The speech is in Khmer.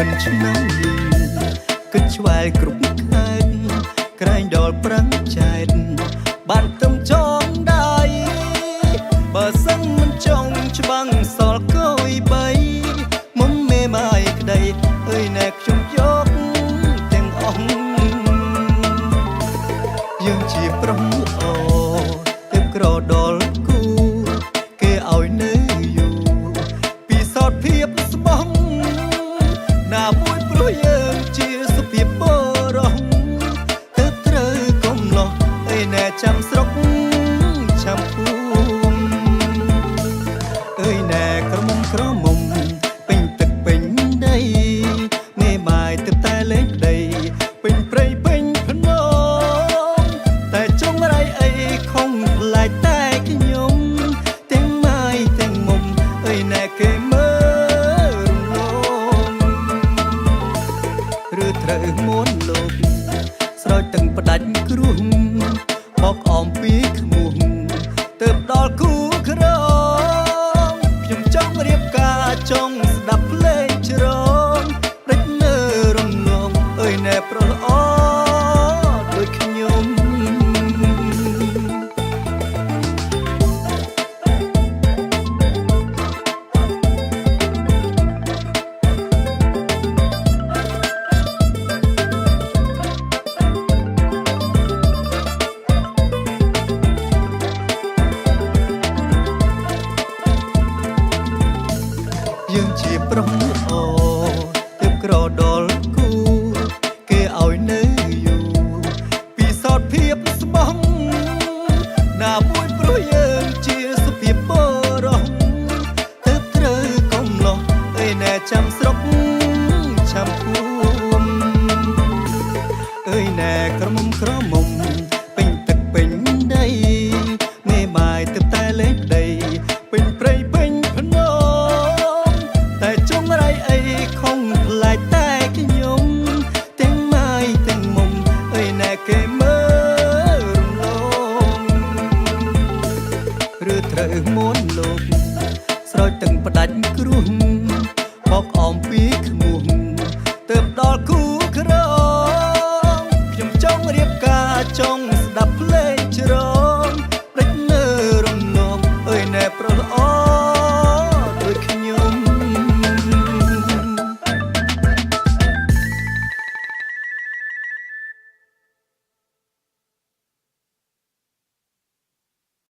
មិនឆ្នាំគិតឆ្វែលគ្រប់ខែតក្រែងដល់ប្រាំងចែកបានទំចងដៃបើសិនមិនចង់ច្បាំងសល់កយបីមុំមេម៉ាយក្តីអើយណែខ្ញុំយកទាំងអស់យើងជាប្រុសល្អទើបក្រដល់គូគេឲ្យនៅយូរពីសោតភាពស្បង់ណាមួយព្រោះយើងជាសុភាពបរោះទើបត្រូវកំឡោះអីណែចាំស្រុកចាំភូមិអើយណែក្រមុំពេញទឹកពេញដីមេបាយទើបតែលេងដីពេញព្រៃពេញភ្នំតែចង់រៃអីខំផ្លែកតែខ្ញុំទាំងម៉ាយទាំងមុំអើយណែគេមើលរំលងឬត្រូវមួនលោកស្រោចទាំងផ្ដាច់គ្រោះបោកអមពីខ្មុំទើបដល់គូក្រងខ្ញុំចង់រៀបការចង់ស្ដាប់ភ្លេងច្រងព្រិចនៅរំលងអើយណែប្រុសល្អដូចខ្ញុំយើងជាប្រុសល្អទើបក្រដល់គូគេឲ្យនៅយូរពីសោតភាពស្បង់ណាមួយព្រោះយើងជាសុភាពបរោះទើបត្រូវកំឡោះអីណែចាំស្រុកចាំភូមិអើយណែក្រមុំពេញទឹកពេញដីមេបាយទើបតែលេងដីពេញព្រៃពេញភ្នំតែចង់រៃអីខំផ្លែកតែខ្ញុំទាំងម៉ាយទាំងមុំអើយណែគេមើលរំលងឬត្រូវមួនលោកស្រោចទាំងផ្ដាច់គ្រោះ